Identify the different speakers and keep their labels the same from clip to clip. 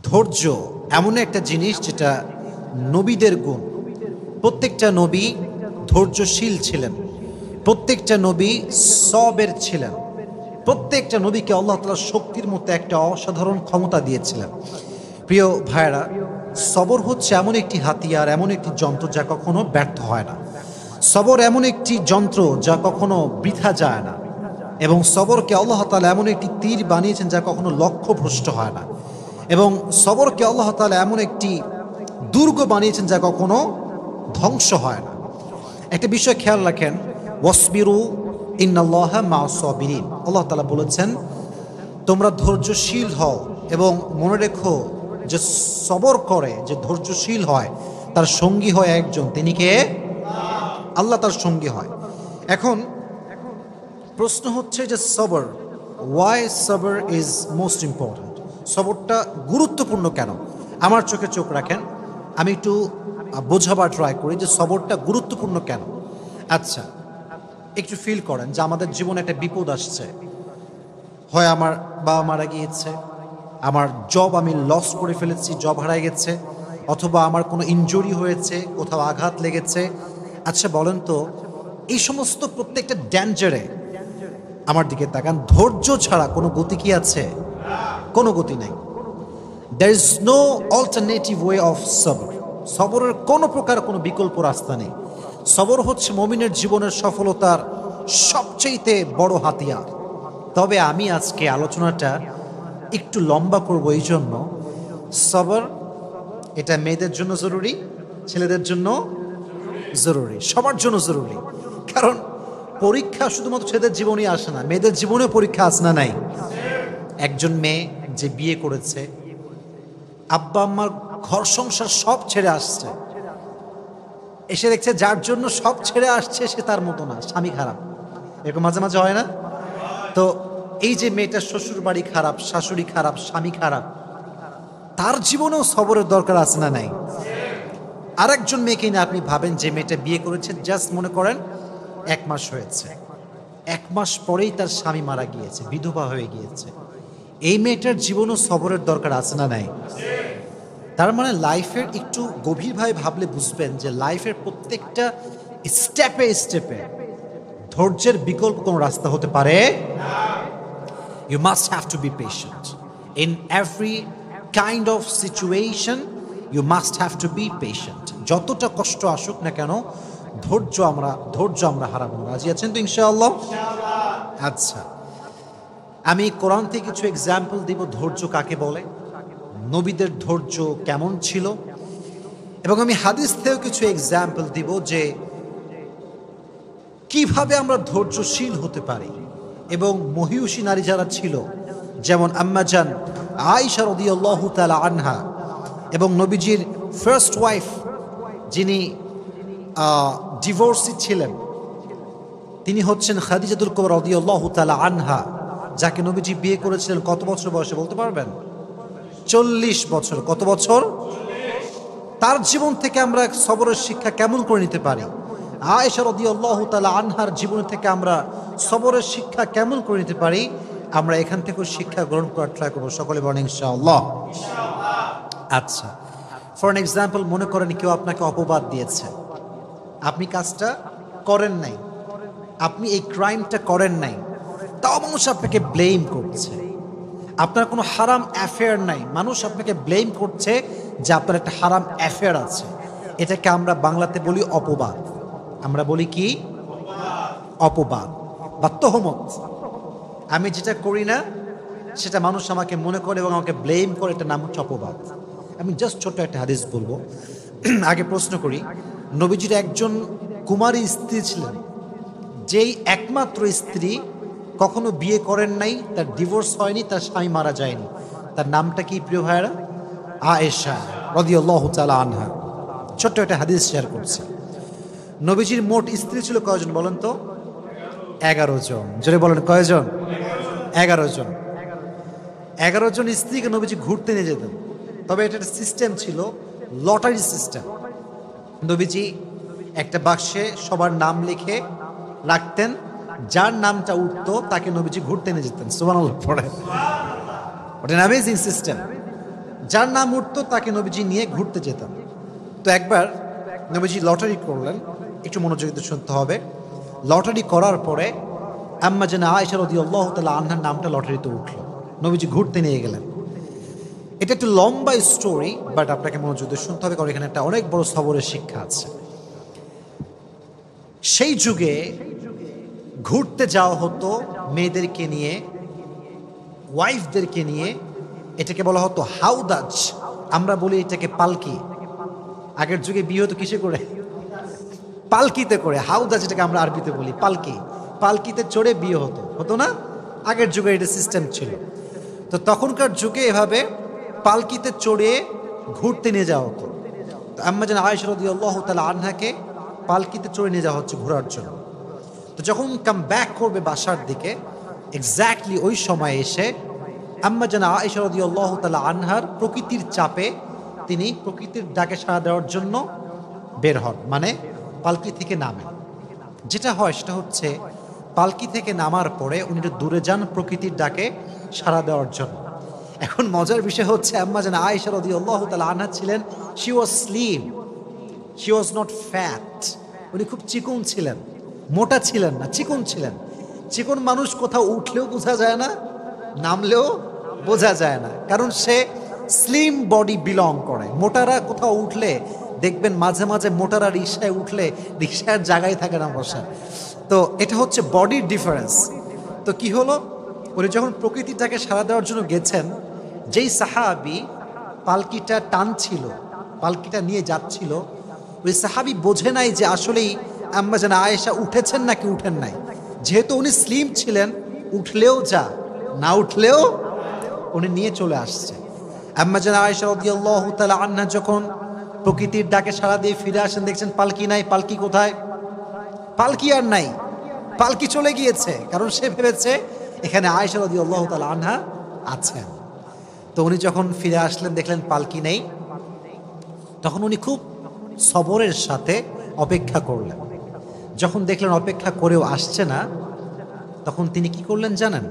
Speaker 1: ধৈর্য এমন একটা জিনিস যেটা নবীদের গুণ। প্রত্যেকটা নবী ধৈর্যশীল ছিলেন, প্রত্যেকটা নবী সবের ছিলেন, প্রত্যেকটা নবীকে আল্লাহ তাআলা শক্তির মতো একটা অসাধারণ ক্ষমতা দিয়েছিলেন। প্রিয় ভাইরা, সবর হচ্ছে এমন একটি হাতিয়ার, এমন একটি যন্ত্র যা কখনো ব্যর্থ হয় না। সবর এমন একটি যন্ত্র যা কখনো বৃথা যায় না, এবং সবরকে আল্লাহ তাআলা এমন একটি তীর বানিয়েছেন যা কখনো লক্ষ্যভ্রষ্ট হয় না, এবং সবরকে আল্লাহ তাআলা এমন একটি দুর্গ বানিয়েছেন যা কখনো ধ্বংস হয় না। একটা বিষয় খেয়াল রাখেন, ওয়াসবিরু ইন্নাল্লাহা মা'আস সাবিরিন। আল্লাহ তাআলা বলেছেন তোমরা ধৈর্যশীল হও, এবং মনে রেখো যে সবর করে, যে ধৈর্যশীল হয়, তার সঙ্গী হয় একজন, তিনি কে? আল্লাহ তার সঙ্গী হয়। এখন প্রশ্ন হচ্ছে যে সবর, ওয়াই সবর ইজ মোস্ট ইম্পর্ট্যান্ট? সবরটা গুরুত্বপূর্ণ কেন? আমার চোখে চোখ রাখেন, আমি একটু বোঝাবার ট্রাই করি যে সবরটা গুরুত্বপূর্ণ কেন। আচ্ছা, একটু ফিল করেন যে আমাদের জীবনে একটা বিপদ আসছে। হয় আমার বাবা মারা গিয়েছে, আমার জব আমি লস করে ফেলেছি, জব হারাই গেছে, অথবা আমার কোনো ইনজুরি হয়েছে, কোথাও আঘাত লেগেছে। আচ্ছা বলেন তো, এই সমস্ত প্রত্যেকটা ড্যাঞ্জারে আমার দিকে তাকান, ধৈর্য ছাড়া কোনো গতি কি আছে? কোনো গতি নাই। There is no alternative way of সবর। সবরের কোনো প্রকার কোনো বিকল্প রাস্তা নেই। সবর হচ্ছে মুমিনের জীবনের সফলতার সবচেয়ে বড় হাতিয়ার। তবে আমি আজকে আলোচনাটা একটু লম্বা করব, এই জন্য সবর এটা মেয়েদের জন্য জরুরি, ছেলেদের জন্য জরুরি, সবার জন্য জরুরি। কারণ পরীক্ষা শুধুমাত্র ছেলেদের জীবনেই আসে না, মেয়েদের জীবনেও পরীক্ষা আসে না নাই? একজন মেয়ে যে বিয়ে করেছে, আব্বা আম্মার ঘর সংসার সব ছেড়ে আসছে, এসে দেখছে যার জন্য সব ছেড়ে আসছে সে তার মতো না, স্বামী খারাপ। এরকম মাঝে মাঝে হয় না? তো এই যে মেয়েটার শ্বশুর বাড়ি খারাপ, শাশুড়ি খারাপ, স্বামী খারাপ, তার জীবনেও সবরের দরকার আছে না নাই? আরেকজন মেয়েকে না আপনি ভাবেন, যে মেয়েটা বিয়ে করেছে, জাস্ট মনে করেন 1 মাস হয়েছে, 1 মাস পরেই তার স্বামী মারা গিয়েছে, বিধবা হয়ে গিয়েছে। এই মেয়েটার জীবনও সবরের দরকার আছে না নাই? তার মানে লাইফের একটু গভীরভাবে ভাবলে বুঝবেন যে লাইফের প্রত্যেকটা স্টেপে স্টেপে ধৈর্যের বিকল্প কোনো রাস্তা হতে পারে। You must have to be patient. In every kind of situation, you must have to be patient. যতটা কষ্ট আসুক না কেন, ধৈর্য আমরা হারাবো না। রাজি আছেন তো ইনশাআল্লাহ? আচ্ছা, আমি কোরআন থেকে কিছু এক্সাম্পল দিব ধৈর্য কাকে বলে, নবীদের ধৈর্য কেমন ছিল, এবং আমি হাদিস থেকেও কিছু এক্সাম্পল দিব যে কিভাবে আমরা ধৈর্যশীল হতে পারি। এবং মহিয়সী নারী যারা ছিল, যেমন আম্মা জান আয়েশা রাদিয়াল্লাহু তাআলা আনহা, এবং নবীজির ফার্স্ট ওয়াইফ যিনি ডিভোর্সি ছিলেন, তিনি হচ্ছেন খাদিজাতুল কুবরা রাদিয়াল্লাহু তাআলা আনহা, যাকে নবীজি বিয়ে করেছিলেন কত বছর বয়সে বলতে পারবেন? 40 বছর। কত বছর? তার জীবন থেকে আমরা সবরের শিক্ষা কেমন করে নিতে পারি? আয়েশা রাদিয়াল্লাহু তাআলা আনহার জীবন থেকে আমরা সবরের শিক্ষা কেমন করে নিতে পারি? আমরা এখান থেকেও শিক্ষা গ্রহণ করার ট্রাই করবো। সকলে বলেন ইনশাআল্লাহ। আচ্ছা, ফর এন এক্সাম্পল, মনে করেন কেউ আপনাকে অপবাদ দিয়েছে, আপনি কাজটা করেন নাই, আপনি এই ক্রাইমটা করেন নাই, তাও মানুষ আপনাকে ব্লেম করছে। আপনার কোনো হারাম অ্যাফেয়ার নাই, মানুষ আপনাকে ব্লেম করছে যে আপনার একটা হারাম অ্যাফেয়ার আছে। এটাকে আমরা বাংলাতে বলি অপবাদ। আমরা বলি কি? অপবাদ বা তোহমত। আমি যেটা করি না সেটা মানুষ আমাকে মনে করে এবং আমাকে ব্লেম করে, এটা নাম হচ্ছে অপবাদ। আমি জাস্ট ছোট্ট একটা হাদিস বলবো। আগে প্রশ্ন করি, নবীজির একজন কুমারী স্ত্রী ছিলেন, যেই একমাত্র স্ত্রী কখনো বিয়ে করেন নাই, তার ডিভোর্স হয়নি, তার স্বামী মারা যায়নি। তার নামটা কি প্রিয় ভাইয়েরা? আয়েশা রাদিয়াল্লাহু তাআলা আনহা। ছোট্ট একটা হাদিস শেয়ার করছি। নবীজির মোট স্ত্রী ছিল কয়জন বলেন তো? 11 জন। জোরে বলেন কয়জন? 11 জন। 11 জন স্ত্রীকে নবীজি ঘুরতে নিয়ে যেতেন। তবে এটা একটা সিস্টেম ছিল, লটারি সিস্টেম। নবীজি একটা বাক্সে সবার নাম লিখে রাখতেন, যার নামটা উঠতো তাকে নবীজি ঘুরতে নিয়ে যেতেন। সুবহানাল্লাহ পড়ে। ওটা অ্যামেজিং সিস্টেম। যার নাম উঠতো তাকে নবীজি নিয়ে ঘুরতে যেতেন। তো একবার নবীজি লটারি করলেন, একটু মনোযোগ দিয়ে শুনতে হবে। লটারি করার পরে আম্মা জানা আয়েশা রাদিয়াল্লাহু তাআলা আনহার নামটা লটারিতে উঠলো, নবীজি ঘুরতে নিয়ে গেলেন। এটা একটু লম্বা স্টোরি, বাট আপনাকে মনোযোগ দিয়ে শুনতে হবে, কারণ এখানে একটা অনেক বড় সবরের শিক্ষা আছে। সেই যুগে ঘুরতে যাওয়া হতো মেয়েদেরকে নিয়ে, ওয়াইফদেরকে নিয়ে। এটাকে বলা হতো হাউদাজ, আমরা বলি এটাকে পালকি। আগের যুগে বিয়ে হতো কিসে করে? পালকিতে করে। হাউদাজ এটাকে আমরা আরবিতে বলি পালকি। পালকিতে চড়ে বিয়ে হতো, হতো না? আগের যুগে এটা সিস্টেম ছিল। তো তখনকার যুগে এভাবে পালকিতে চড়ে ঘুরতে নিয়ে যাওয়া হতো। তো আম্মা জান আয়েশা রাদিয়াল্লাহু তাআলা আনহাকে পালকিতে চড়ে নিয়ে যাওয়া হচ্ছে ঘোরার জন্য। তো যখন কাম ব্যাক করবে বাসার দিকে, এক্স্যাক্টলি ওই সময় এসে আম্মা জান আয়েশা রাদিয়াল্লাহু তাআলা আনহার প্রকৃতির চাপে তিনি প্রকৃতির ডাকে সাড়া দেওয়ার জন্য বের হন, মানে পালকি থেকে নামেন। যেটা হয় সেটা হচ্ছে পালকি থেকে নামার পরে উনি একটু দূরে যান প্রকৃতির ডাকে সাড়া দেওয়ার জন্য। এখন মজার বিষয় হচ্ছে আম্মা জান আয়েশা রাদিয়াল্লাহু তাআলা আনহা ছিলেন, she was slim, she was not fat. উনি খুব চিকন ছিলেন, মোটা ছিলেন না, চিকন ছিলেন। চিকন মানুষ কোথাও উঠলেও বোঝা যায় না, নামলেও বোঝা যায় না, কারণ সে স্লিম বডি বিলং করে। মোটারা কোথাও উঠলে দেখবেন মাঝে মাঝে মোটারা রিক্সায় উঠলে রিক্সার জায়গায় থাকে না বসা। তো এটা হচ্ছে বডির ডিফারেন্স। তো কি হলো, উনি যখন প্রকৃতিটাকে সাড়া দেওয়ার জন্য গেছেন, যেই সাহাবি পালকিটা টানছিল, পালকিটা নিয়ে যাচ্ছিল, ওই সাহাবি বোঝে নাই যে আসলেই আম্মা জান আয়েশা উঠেছেন নাকি উঠেন নাই। যেহেতু উনি স্লিম ছিলেন, উঠলেও যা, না উঠলেও উনি নিয়ে চলে আসছে। আম্মা জান আয়েশা রাদিয়াল্লাহু তাআলা আনহা যখন প্রকৃতির ডাকে সাড়া দিয়ে ফিরে আসেন, দেখছেন পালকি নাই। পালকি কোথায়? পালকি আর নাই, পালকি চলে গিয়েছে। কারণ সে ভেবেছে এখানে আয়েশা রাদিয়াল্লাহু তাআলা আনহা আছেন। তো উনি যখন ফিরে আসলেন, দেখলেন পালকি নেই। তখন উনি খুব সবরের সাথে অপেক্ষা করলেন। যখন দেখলেন অপেক্ষা করেও আসছে না, তখন তিনি কি করলেন জানেন?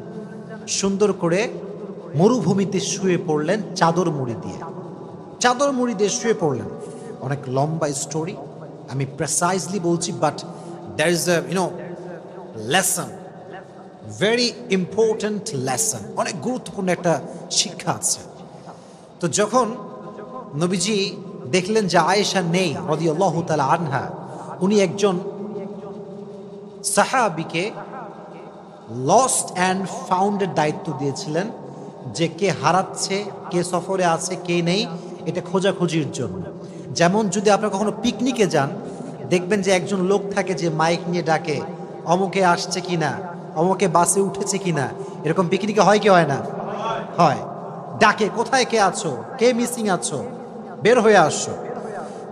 Speaker 1: সুন্দর করে মরুভূমিতে শুয়ে পড়লেন চাদর মুড়ি দিয়ে। চাদর মুড়ি দিয়ে শুয়ে পড়লেন। অনেক লম্বা স্টোরি, আমি প্রেসাইজলি বলছি, but there is a lesson, very important lesson, অনেক গুরুত্বপূর্ণ একটা শিক্ষা আছে। তো যখন নবীজি দেখলেন যে আয়েশা নেই রাদিয়াল্লাহু তাআলা আনহা, উনি একজন সাহাবীকে লস্ট অ্যান্ড ফাউন্ডের দায়িত্ব দিয়েছিলেন, যে কে হারাচ্ছে, কে সফরে আছে, কে নেই, এটা খোঁজাখুঁজির জন্য। যেমন যদি আপনারা কখনো পিকনিকে যান, দেখবেন যে একজন লোক থাকে যে মাইক নিয়ে ডাকে, অমুকে আসছে কিনা, অমুকে বাসে উঠেছে কিনা। এরকম পিকনিকে হয় কি হয় না? হয়। ডাকে, কোথায় কে আছো, কে মিসিং আছো, বের হয়ে আসো।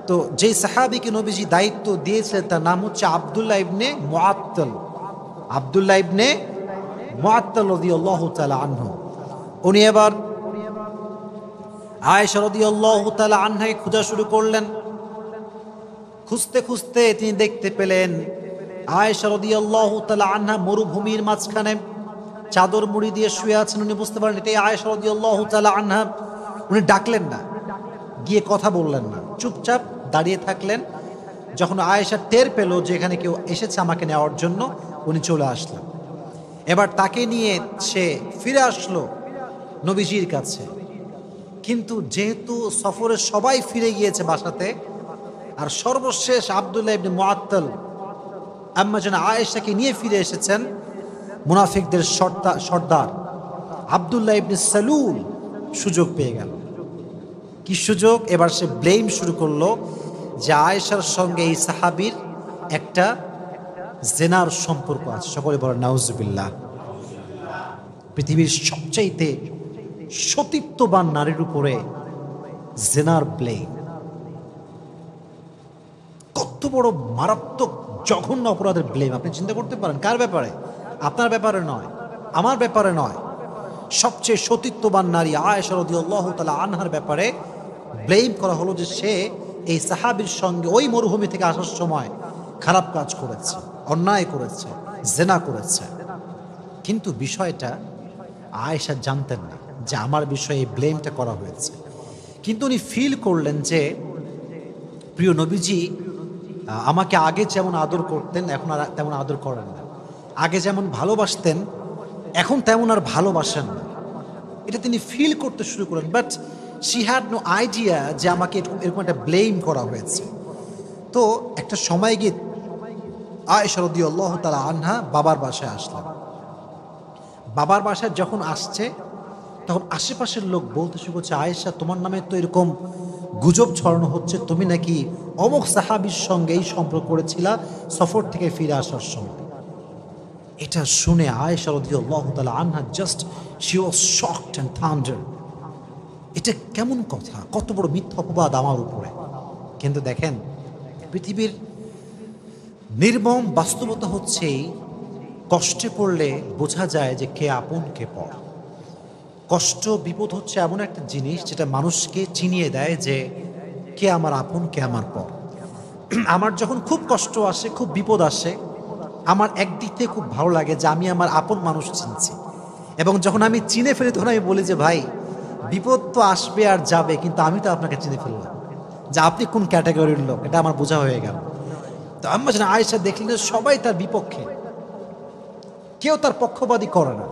Speaker 1: তো যেই সাহাবীকে নবীজি দায়িত্ব দিয়েছিলেন তার নাম হচ্ছে আব্দুল্লাহ ইবনে মুআত্তাল। আব্দুল্লাহ ইবনে মুআত্তাল রাদিয়াল্লাহু তাআলা আনহু। উনি এবার আয়েশা রাদিয়াল্লাহু তাআলা আনহাকে খোঁজা শুরু করলেন। খুঁজতে খুঁজতে তিনি দেখতে পেলেন আয়েশা রাদিয়াল্লাহু তাআলা আনহা মরুভূমির মাঝখানে চাদর মুড়ি দিয়ে শুয়ে আছেন। উনি বুঝতে পারলেন এটাই আয়েশা রাদিয়াল্লাহু তাআলা আনহা। উনি ডাকলেন না, গিয়ে কথা বললেন না, চুপচাপ দাঁড়িয়ে থাকলেন। যখন আয়েশা টের পেল যে এখানে কেউ এসেছে আমাকে নেওয়ার জন্য, উনি চলে আসলেন। এবার তাকে নিয়ে সে ফিরে আসলো নবীজির কাছে। কিন্তু যেহেতু সফরের সবাই ফিরে গিয়েছে বাসাতে, আর সর্বশেষ আব্দুল্লাহ ইবনে মুআত্তাল আম্মা জান আয়েশাকে নিয়ে ফিরে এসেছেন, মুনাফিকদের সর্দার আব্দুল্লাহ ইবনে সালুল সুযোগ পেয়ে গেল। কি সুযোগ? এবার সে ব্লেম শুরু করলো যে আয়েশার সঙ্গে এই সাহাবীর একটা জেনার সম্পর্ক আছে। সকলে বলেন নাউজুবিল্লাহ। পৃথিবীর সবচাইতে সতীত্ববান নারীর উপরে জেনার ব্লেম, কত বড় মারাত্মক জঘন্য অপরাধের ব্লেম। আপনি চিন্তা করতে পারেন কার ব্যাপারে? আপনার ব্যাপারে নয়, আমার ব্যাপারে নয়, সবচেয়ে সতীত্ববান নারী আয়েশা রাদিয়াল্লাহু তাআলা আনহার ব্যাপারে ব্লেম করা হলো যে সে এই সাহাবীর সঙ্গে ওই মরুভূমি থেকে আসার সময় খারাপ কাজ করেছে, অন্যায় করেছে, জেনা করেছে। কিন্তু বিষয়টা আয়েশা জানতেন না যে আমার বিষয়ে এই ব্লেমটা করা হয়েছে। কিন্তু উনি ফিল করলেন যে প্রিয় নবীজি আমাকে আগে যেমন আদর করতেন এখন আর তেমন আদর করেন না, আগে যেমন ভালোবাসতেন এখন তেমন আর ভালোবাসেন না। এটা তিনি ফিল করতে শুরু করেন, but she had no idea যে আমাকে এরকম একটা ব্লেম করা হয়েছে। তো একটা সময় গিয়ে আয়েশা রাদিয়াল্লাহু তাআলা আনহা বাবার বাসায় আসলেন। বাবার বাসায় যখন আসছে তখন আশেপাশের লোক বলতে শুরু করছে, আয়েশা তোমার নামে তো এরকম গুজব ছড়ানো হচ্ছে, তুমি নাকি অমুক সাহাবীর সঙ্গে এই সম্পর্ক করেছিলা সফর থেকে ফিরে আসার সময়। এটা শুনে আয়েশা রাদিয়াল্লাহু তাআলা আনহা just she was shocked and thunder. এটা কেমন কথা, কত বড় মিথ্যা অপবাদ আমার উপরে। কিন্তু দেখেন, পৃথিবীর নির্মম বাস্তবতা হচ্ছে কষ্টে পড়লে বোঝা যায় যে কে আপন কে পর। কষ্ট বিপদ হচ্ছে এমন একটা জিনিস যেটা মানুষকে চিনিয়ে দেয় যে কে আমার আপন কে আমার পর। আমার যখন খুব কষ্ট আসে, খুব বিপদ আসে, আমার একদিক থেকে খুব ভালো লাগে যে আমি আমার আপন মানুষ চিনছি। এবং যখন আমি চিনে ফেলি তখন আমি বলি যে ভাই বিপদ তো আসবে আর যাবে, কিন্তু আমি তো আপনাকে চিনে ফেললাম যে আপনি কোন ক্যাটাগরির লোক, এটা আমার বোঝা হয়ে গেল। তো আম্মা জান আয়েশা দেখলেন সবাই তার বিপক্ষে, কেউ তার পক্ষপাতী করে না।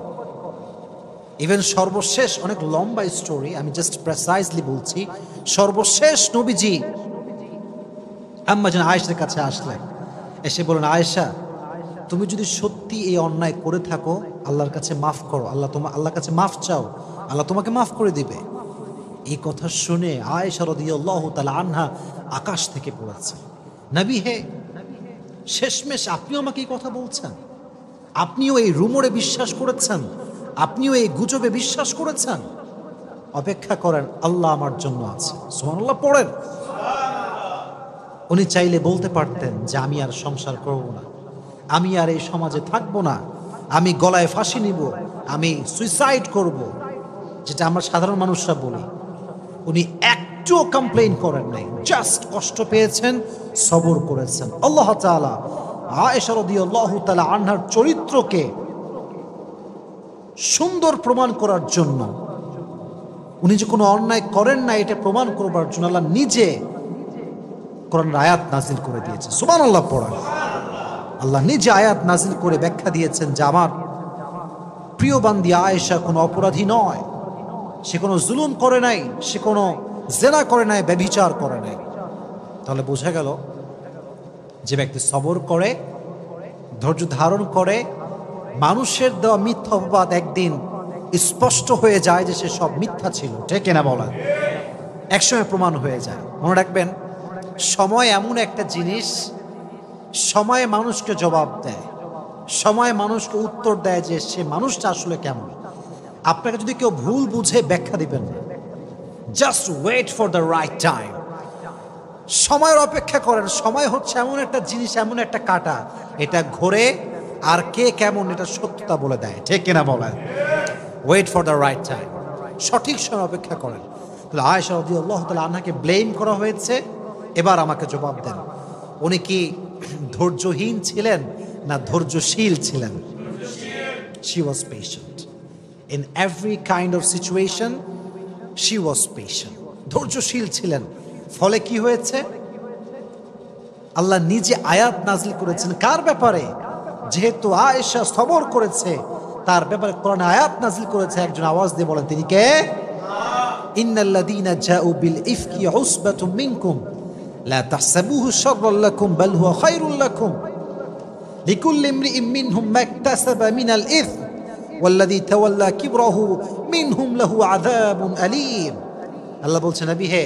Speaker 1: ইভেন সর্বশেষ, অনেক লম্বা স্টোরি, আমি জাস্ট প্রেসাইজলি বলছি, সর্বশেষ নবীজি আম্মা জান আয়েশার কাছে আসলেন, এসে বলেন, আয়েশা তুমি যদি সত্যি এই অন্যায় করে থাকো আল্লাহর কাছে মাফ করো, আল্লাহর কাছে মাফ চাও, আল্লাহ তোমাকে মাফ করে দিবে। এই কথা শুনে আয়েশা রাদিয়াল্লাহু তাআলা আনহা আকাশ থেকে পড়েছে, নবী হে, শেষমেশ আপনিও আমাকে এই কথা বলছেন, আপনিও এই রুমরে বিশ্বাস করেছেন, আপনিও এই গুজবে বিশ্বাস করেছেন? অপেক্ষা করেন, আল্লাহ আমার জন্য আছে। সুবহানাল্লাহ পড়েন। উনি চাইলে বলতে পারতেন যে আমি আর সংসার করব না, আমি আর এই সমাজে থাকবো না, আমি গলায় ফাঁসি নিব, আমি সুইসাইড করব, যেটা আমরা সাধারণ মানুষরা বলি। উনি একটুও কমপ্লেইন করেন নাই, জাস্ট কষ্ট পেয়েছেন, সবর করেছেন। আল্লাহ তাআলা আয়েশা রাদিয়াল্লাহু তাআলা আনহার চরিত্রকে সুন্দর প্রমাণ করার জন্য, উনি যে কোনো অন্যায় করেন না এটা প্রমাণ করবার জন্য আল্লাহ নিজে কোরআনের আয়াত নাজিল করে দিয়েছে। সুবহানাল্লাহ পড়েন। আল্লাহ নিজে আয়াত নাজিল করে ব্যাখ্যা দিয়েছেন যে আমার প্রিয় বান্দি আয়েশা কোনো অপরাধী নয়, সে কোনো জুলুম করে নাই, সে কোনো জেনা করে নাই, ব্যভিচার করে নাই। তাহলে বোঝা গেল যে ব্যক্তি সবর করে, ধৈর্য ধারণ করে, মানুষের দেওয়া মিথ্যা অপবাদ একদিন স্পষ্ট হয়ে যায় যে সে সব মিথ্যা ছিল, ঠিক না বলা, একসময় প্রমাণ হয়ে যায়। মনে রাখবেন, সময় এমন একটা জিনিস, সময় মানুষকে জবাব দেয়, সময় মানুষকে উত্তর দেয় যে সে মানুষটা আসলে কেমন। আপনাকে যদি কেউ ভুল বুঝে ব্যাখ্যা দিবেন না, just wait for the right time. সময়ের অপেক্ষা করেন। সময় হচ্ছে এমন একটা জিনিস, এমন একটা কাঁটা, এটা ঘোরে আর কে কেমন এটা সত্যতা বলে দেয়, ঠিক কিনা বলেন? Wait for the right time, সঠিক সময় অপেক্ষা করেন। তাহলে আয়েশা রাদিয়াল্লাহু তাআলা আনহাকে ব্লেম করা হয়েছে, এবার আমাকে জবাব দেন, উনি কি ধৈর্যহীন ছিলেন না ধৈর্যশীল ছিলেন? She was patient. In every kind of situation, she was patient. ধৈর্যশীল ছিলেন। ফলে কি হয়েছে? আল্লাহ নিজে আয়াত নাজিল করেছেন কার ব্যাপারে? যেহেতু আয়েশা সবর করেছে, তার ব্যাপারে কোরআন আয়াত নাজিল করেছে। একজন আওয়াজ দিয়ে বলেন, তিনি কে? ইন্নাল্লাযীনা জাউ বিল ইফকি উসবাতুম মিনকুম লা তাহসাবুহু শাররাল লাকুম বাল হুয়া খায়রুল লাকুম লিকুল্লি ইমরিইম মিনহুম মাকতাসাবা মিনাল ইসম ওয়াল্লাযী তাওয়াল্লা কিবরাহু মিনহুম লাহু আযাবুন আলীম। আল্লাহ বলছেন, নবী হে,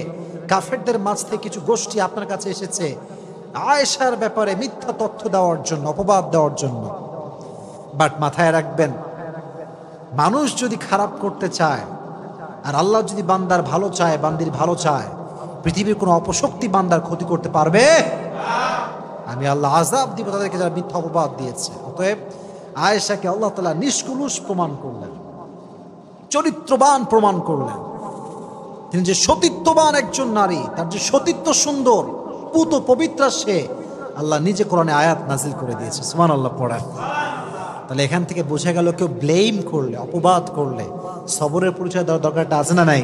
Speaker 1: কাফেরদের মাঝ থেকে কিছু গোষ্ঠী আপনার কাছে এসেছে আয়েশার ব্যাপারে মিথ্যা তথ্য দেওয়ার জন্য, অপবাদ দেওয়ার জন্য। বাট মাথায় রাখবেন, মানুষ যদি খারাপ করতে চায় আর আল্লাহ যদি বান্দার ভালো চায়, বান্দির ভালো চায়, পৃথিবীর কোনো অপশক্তি বান্দার ক্ষতি করতে পারবে? আমি আল্লাহ আযাব দিব তাদেরকে যারা মিথ্যা অপবাদ দিয়েছে। অতএব আয়েশাকে আল্লাহ তাআলা নিষ্কলুষ প্রমাণ করলেন, চরিত্রবান প্রমাণ করলেন। তিনি যে সতীত্ববান একজন নারী, তার যে সতীত্ব সুন্দর, পুত পবিত্রা, সে আল্লাহ নিজে কোরআনে আয়াত নাজিল করে দিয়েছে। সুবহানাল্লাহ পড়েন। তাহলে এখান থেকে বোঝা গেল, কেউ ব্লেম করলে, অপবাদ করলে সবরের পরিচয় দেওয়ার দরকারটা আছে না নাই?